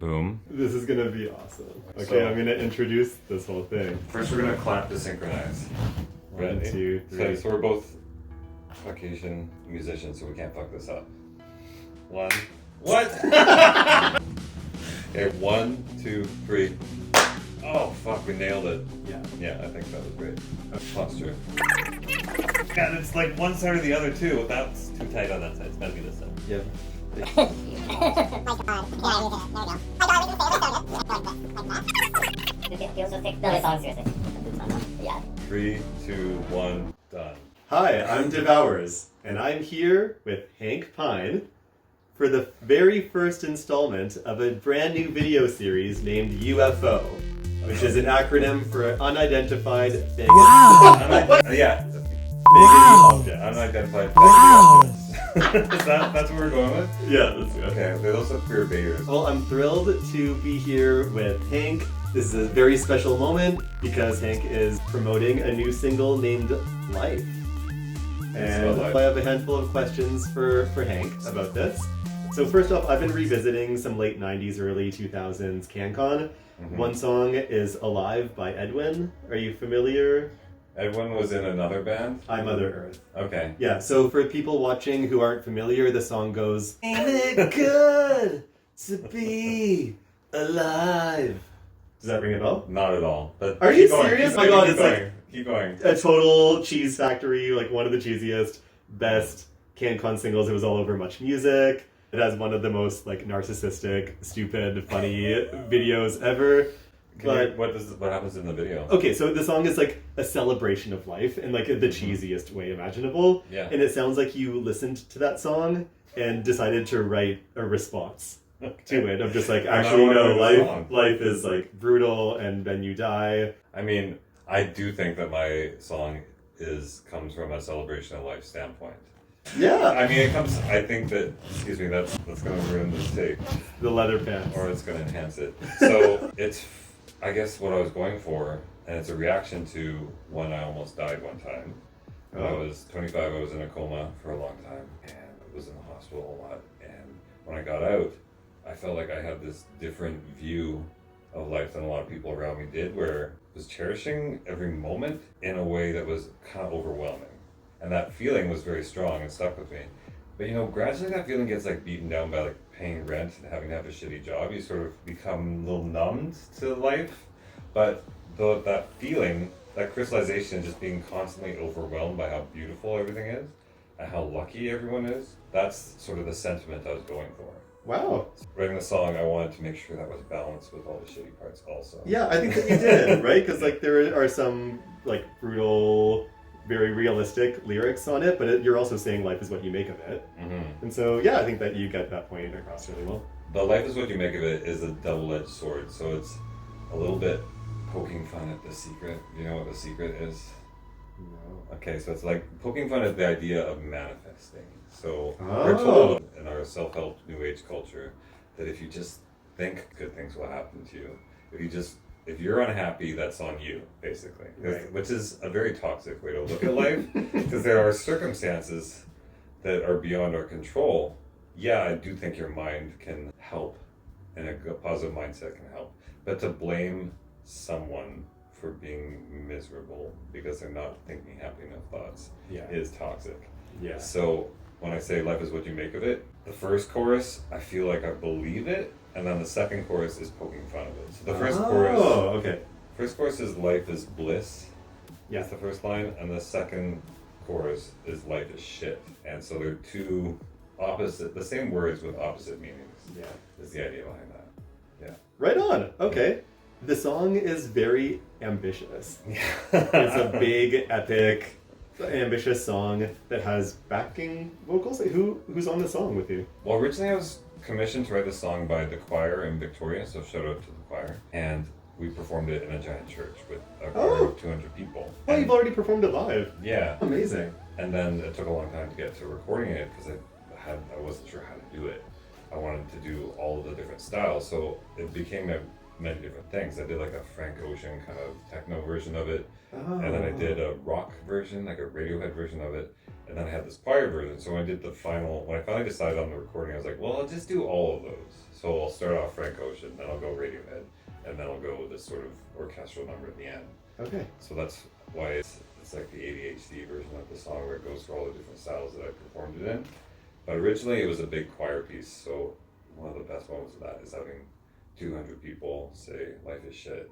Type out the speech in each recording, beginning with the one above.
Boom. This is gonna be awesome. Okay, I'm gonna introduce this whole thing. First we're gonna clap to synchronize. 1, 2, 3. So we're both Caucasian musicians, so we can't fuck this up. 1. What? Okay, 1, 2, 3. Oh fuck, we nailed it. Yeah, I think that was great. Posture. God, it's like one side or the other too. That's too tight on that side. It's gotta be this side. Yeah. Yeah. 3, 2, 1, done. Hi, I'm Devours, and I'm here with Hank Pine for the very first installment of a brand new video series named UFO, which is an acronym for Unidentified Figure. Wow! Yeah. Wow! Object. Unidentified. Wow! That's what we're going with? Yeah, that's good. Okay, those are queer bears. Well, I'm thrilled to be here with Hank. This is a very special moment because Hank is promoting a new single named Life. And I have a handful of questions for Hank about this. So first off, I've been revisiting some late 90s, early 2000s CanCon. Mm-hmm. One song is Alive by Edwin. Are you familiar? Edwin was in another band? I'm Mother Earth. Okay. Yeah, so for people watching who aren't familiar, the song goes, "Ain't it good to be alive?" Does that ring a bell? Not at all. But Are you serious? Oh my god, it's like keep going. a total cheese factory, like one of the cheesiest, best CanCon singles. It was all over Much Music. It has one of the most like narcissistic, stupid, funny videos ever. What happens in the video? Okay, so the song is like a celebration of life in like the cheesiest way imaginable. Yeah. And it sounds like you listened to that song and decided to write a response to it of just like, actually no, life is like brutal and then you die. I mean, I do think that my song comes from a celebration of life standpoint. Yeah. I mean, I think that, excuse me, that's going to ruin this tape. The leather pants. Or it's going to enhance it. So it's, I guess, what I was going for, and it's a reaction to when I almost died one time. When I was 25, I was in a coma for a long time, and I was in the hospital a lot. And when I got out, I felt like I had this different view of life than a lot of people around me did, where I was cherishing every moment in a way that was kind of overwhelming. And that feeling was very strong and stuck with me. But gradually that feeling gets like beaten down by like paying rent and having to have a shitty job. You sort of become a little numbed to life. But that feeling, that crystallization, just being constantly overwhelmed by how beautiful everything is and how lucky everyone is, that's sort of the sentiment I was going for. Wow. Writing the song, I wanted to make sure that was balanced with all the shitty parts also. Yeah, I think that you did, right? Because like there are some like brutal, very realistic lyrics on it, but you're also saying life is what you make of it. Mm-hmm. And so, yeah, I think that you get that point across really well. But life is what you make of it is a double-edged sword, so it's a little bit poking fun at the secret. You know what the secret is? No. Okay, so it's like poking fun at the idea of manifesting. So we're told in our self-help new age culture that if you just think good things will happen to you, if you're unhappy, that's on you, basically. Right. Which is a very toxic way to look at life, because there are circumstances that are beyond our control. Yeah, I do think your mind can help, and a positive mindset can help. But to blame someone for being miserable because they're not thinking happy enough thoughts is toxic. Yeah. So when I say life is what you make of it, the first chorus, I feel like I believe it. And then the second chorus is poking fun of it. So the first chorus is life is bliss. Yeah. That's the first line. And the second chorus is life is shit. And so they're two the same words with opposite meanings. Yeah. Is the idea behind that. Yeah. Right on. Okay. The song is very ambitious. Yeah. It's a big, epic, ambitious song that has backing vocals. Who's on the song with you? Well, originally I was commissioned to write this song by the choir in Victoria, so shout out to the choir. And we performed it in a giant church with a choir of 200 people. Oh, you've already performed it live. Yeah. Amazing. And then it took a long time to get to recording it because I wasn't sure how to do it. I wanted to do all of the different styles, so it became a many different things. I did like a Frank Ocean kind of techno version of it, Oh. and then I did a rock version, like a Radiohead version of it, and then I had this choir version. So when I did the final, when I finally decided on the recording, I was like, well, I'll just do all of those. So I'll start off Frank Ocean, then I'll go Radiohead, and then I'll go with this sort of orchestral number at the end. Okay. So that's why it's like the ADHD version of the song where it goes through all the different styles that I performed it in. But originally it was a big choir piece, so one of the best moments of that is having 200 people say life is shit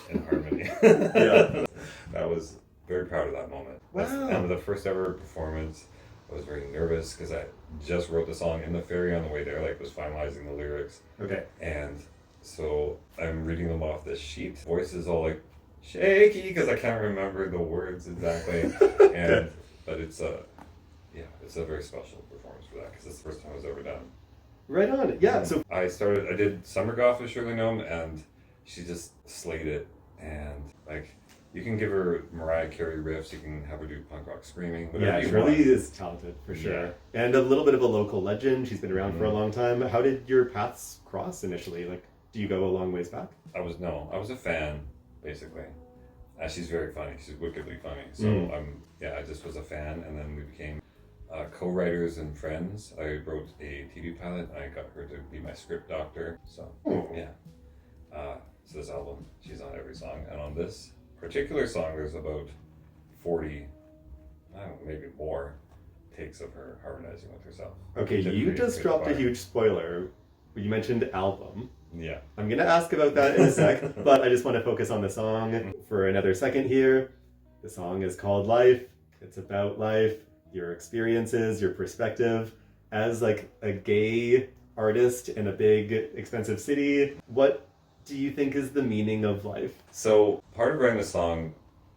in harmony. Yeah. That was very proud of that moment. That's Wow. and the first ever performance. I was very nervous because I just wrote the song in the ferry on the way there, like was finalizing the lyrics. Okay. And so I'm reading them off this sheet. Voice is all like shaky because I can't remember the words exactly. But it's a very special performance for that because it's the first time it was ever done. Right on. Yeah. So I did Summer Golf with Shirley Nome, and she just slayed it. And like, you can give her Mariah Carey riffs, you can have her do punk rock screaming, whatever you Shirley want. is talented for sure, and a little bit of a local legend. She's been around for a long time. How did your paths cross initially? Like, do you go a long ways back? I was a fan, basically. She's very funny. She's wickedly funny. So I just was a fan, and then we became co-writers and friends. I wrote a TV pilot, and I got her to be my script doctor. So so this album, she's on every song, and on this particular song, there's about 40, I don't know, maybe more takes of her harmonizing with herself. Okay, you just dropped a huge spoiler. You mentioned album. Yeah. I'm gonna ask about that in a sec, but I just want to focus on the song for another second here. The song is called Life. It's about life, your experiences, your perspective. As like a gay artist in a big, expensive city, what do you think is the meaning of life? So part of writing the song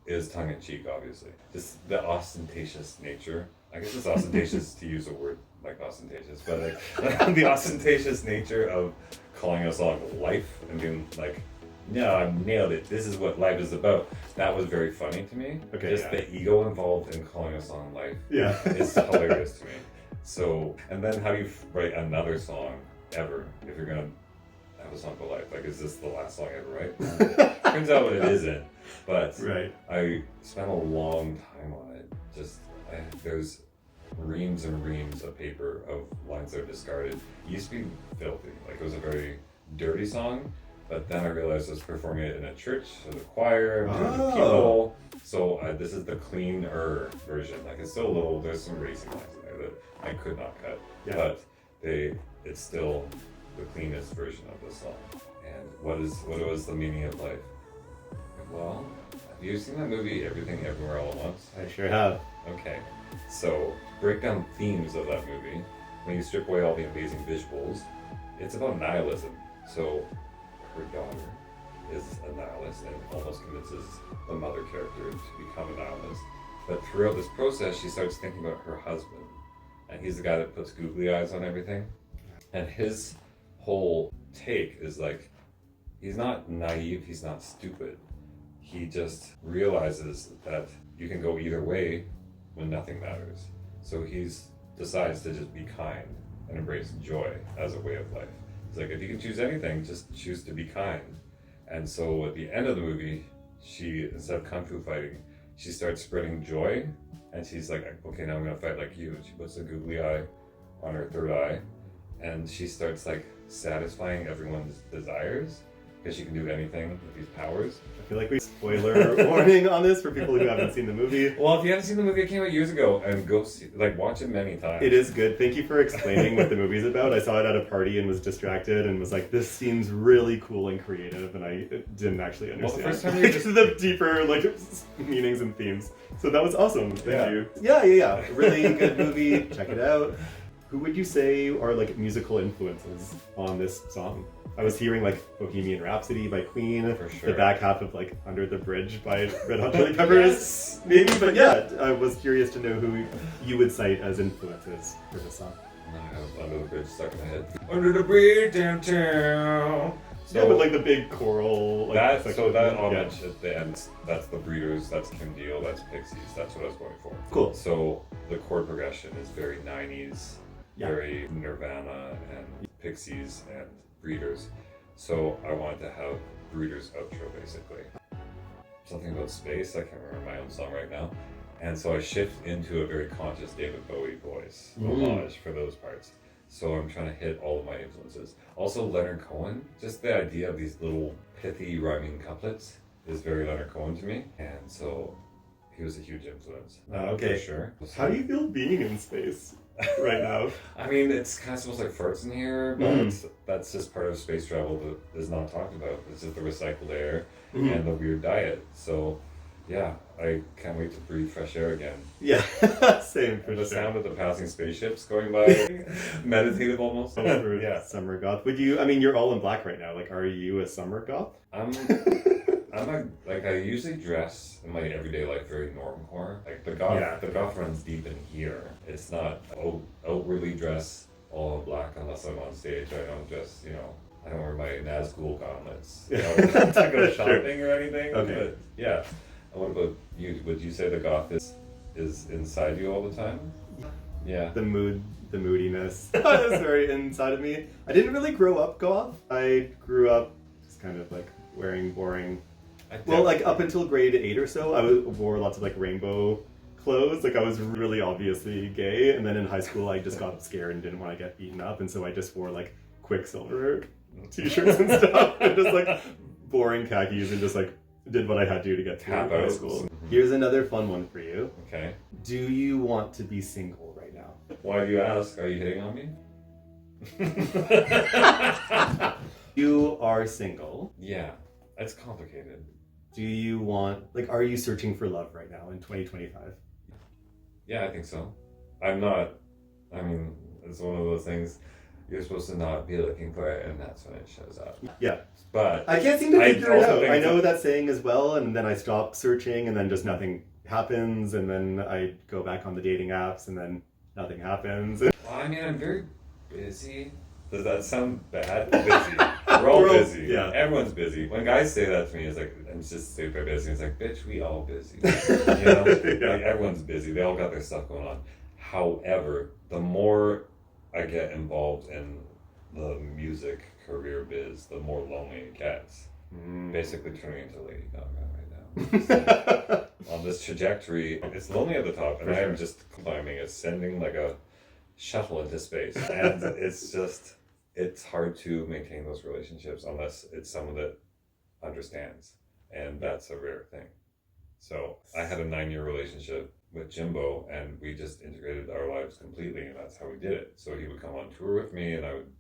is tongue-in-cheek, obviously. Just the ostentatious nature. I guess it's ostentatious to use a word like ostentatious, but like the ostentatious nature of calling a song life and being like, no, I nailed it. This is what life is about. That was very funny to me. Okay, Just the ego involved in calling a song life is hilarious to me. So, and then how do you write another song ever if you're gonna have a song called life? Like, is this the last song ever, right? Turns out it isn't. But I spent a long time on it. There's reams and reams of paper of lines that are discarded. It used to be filthy. Like, it was a very dirty song. But then I realized I was performing it in a church, with a choir, and people. So this is the cleaner version. Like, it's still a little, there's some racing lines in there that I could not cut. Yeah. But it's still the cleanest version of the song. And what was the meaning of life? Well, have you seen that movie, Everything Everywhere All at Once? I sure have. Okay. So, break down themes of that movie. When you strip away all the amazing visuals, it's about nihilism. So, her daughter is a nihilist and almost convinces the mother character to become a nihilist. But throughout this process, she starts thinking about her husband. And he's the guy that puts googly eyes on everything. And his whole take is like, he's not naive, he's not stupid. He just realizes that you can go either way when nothing matters. So he decides to just be kind and embrace joy as a way of life. It's like, if you can choose anything, just choose to be kind. And so at the end of the movie, she, instead of kung fu fighting, she starts spreading joy. And she's like, okay, now I'm gonna fight like you. She puts a googly eye on her third eye. And she starts like satisfying everyone's desires because she can do anything with these powers. I feel like we spoiler warning on this for people who haven't seen the movie. Well, if you haven't seen the movie, it came out years ago, and go see, watch it many times. It is good. Thank you for explaining what the movie's about. I saw it at a party and was distracted and was like, this seems really cool and creative, and I didn't actually understand the first time you just... the deeper meanings and themes. So that was awesome. Thank you. Yeah. Really good movie. Check it out. Who would you say are musical influences on this song? I was hearing Bohemian Rhapsody by Queen, for sure. The back half of Under the Bridge by Red Hot Chili Peppers, maybe. But yeah, I was curious to know who you would cite as influences for this song. I have Under the Bridge stuck in my head. Under the bridge downtown. So, yeah, but the big choral. That homage at the end, that's the Breeders, that's Kim Deal, that's Pixies. That's what I was going for. Cool. So the chord progression is very 90s, very Nirvana and Pixies and Breeders. So I wanted to have Brooders outro basically. Something about space, I can't remember my own song right now. And so I shift into a very conscious David Bowie voice, homage for those parts. So I'm trying to hit all of my influences. Also Leonard Cohen, just the idea of these little pithy rhyming couplets is very Leonard Cohen to me. And so he was a huge influence. Okay. For sure. How do you feel being in space right now? I mean, it's kind of smells like farts in here, but that's just part of space travel that is not talked about. It's just the recycled air and the weird diet. So, yeah, I can't wait to breathe fresh air again. Yeah, same for And the sure. sound of the passing spaceships going by, meditative almost. Yeah, summer goth. Would you? I mean, you're all in black right now. Like, are you a summer goth? I usually dress in my everyday life very normcore. Like the goth runs deep in here. It's not outwardly dress all black unless I'm on stage. I don't dress, I don't wear my Nazgul gauntlets, to go shopping or anything. Okay. But yeah. What about you? Would you say the goth is inside you all the time? Yeah. The moodiness is very inside of me. I didn't really grow up goth. I grew up just kind of like wearing boring. Well, like up until grade 8 or so, I wore lots of like rainbow clothes. Like I was really obviously gay, and then in high school I just got scared and didn't want to get beaten up, and so I just wore like Quicksilver t-shirts and stuff, and just like boring khakis, and just like did what I had to get through high school. Here's another fun one for you. Okay. Do you want to be single right now? Why do you ask? Are you hitting on me? You are single. Yeah. It's complicated. Do you want, like, are you searching for love right now in 2025? Yeah, I think so. I'm not. I mean, it's one of those things you're supposed to not be looking for it, and that's when it shows up. Yeah. But I can't seem to figure it also out. think I know that saying as well, and then I stop searching, and then just nothing happens, and then I go back on the dating apps, and then nothing happens. Well, I mean, I'm very busy. Does that sound bad? Busy. We're all busy. Yeah. Everyone's busy. When guys say that to me, it's like, I'm just super busy. It's like, bitch, we all busy. Like, everyone's busy. They all got their stuff going on. However, the more I get involved in the music career biz, the more lonely it gets. Basically turning into Lady Gaga right now. On this trajectory, it's lonely at the top, and I am just climbing, ascending like a shuttle into space. And it's hard to maintain those relationships unless it's someone that understands. And that's a rare thing. So I had a 9-year relationship with Jimbo, and we just integrated our lives completely, and that's how we did it. So he would come on tour with me, and I would,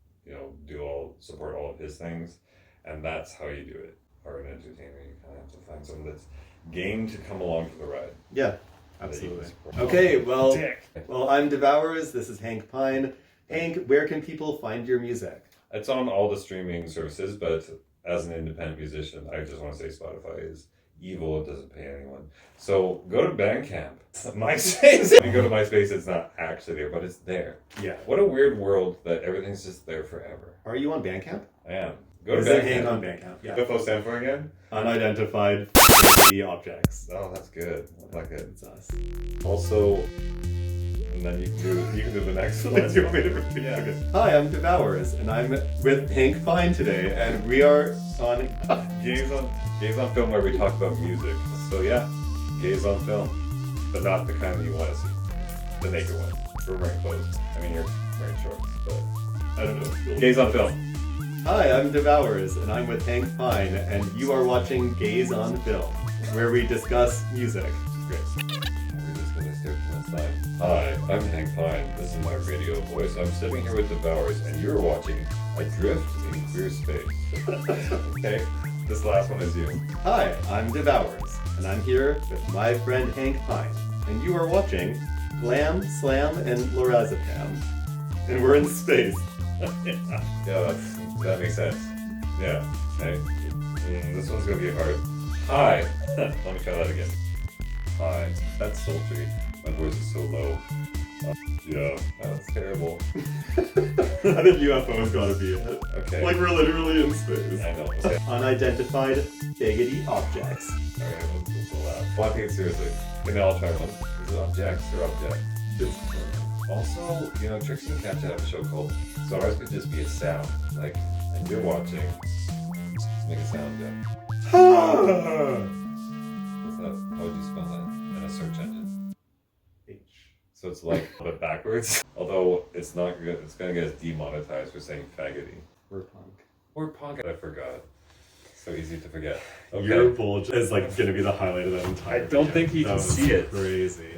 support all of his things, and that's how you do it. Or an entertainer, you kind of have to find someone that's game to come along for the ride. Yeah, absolutely. Okay, well, I'm Devours. This is Hank Pine. Hank, where can people find your music? It's on all the streaming services, but as an independent musician, I just want to say Spotify is evil. It doesn't pay anyone. So go to Bandcamp. MySpace. When you go to MySpace, it's not actually there, but it's there. Yeah. What a weird world that everything's just there forever. Are you on Bandcamp? I am. Go to Is it Hank on Bandcamp? Yeah. UFO stand for again? Unidentified objects. Oh, that's good. I like it. It's us. Also, and then you can do the next one. Do you want me to repeat? Yeah. Okay. Hi, I'm Devours, and I'm with Hank Pine today, and we are on Gays on Film, where we talk about music. So yeah, gays on film, but not the kind that you want to see. The naked one. We're wearing clothes. I mean, you're wearing shorts, but I don't know. Gays on Film. Hi, I'm Devours, and I'm with Hank Pine, and you are watching Gaze on Film, where we discuss music. Great. We're just gonna stare to the side. Hi, I'm Hank Pine. This is my radio voice. I'm sitting here with Devours, and you're watching Adrift in Queer Space. Okay, this last one is you. Hi, I'm Devours, and I'm here with my friend Hank Pine, and you are watching Glam, Slam, and Lorazepam, and we're in space. Yeah, that makes sense. Yeah. Hey, this one's gonna be hard. Hi. Let me try that again. Hi. That's sultry. My voice is so low. Yeah, that's terrible. I think UFO's gotta be it. Okay. Like we're literally in space. I know. Okay. Unidentified biggity objects. Alright, let's laugh. Well, I take it seriously. Okay, now I'll try one. Is it objects or object? Also, Trixie and Catch have a show called So Ours Could Just Be a Sound. Like, and you're watching Make a sound, yeah. What's that? How would you spell that in a search engine? H. So it's like a bit backwards. Although it's not good. It's gonna get us demonetized for saying faggoty. We're punk. Or punk. I forgot. So easy to forget. Okay. Your bulge is like gonna be the highlight of that entire I don't video. think he That can was see it. Crazy.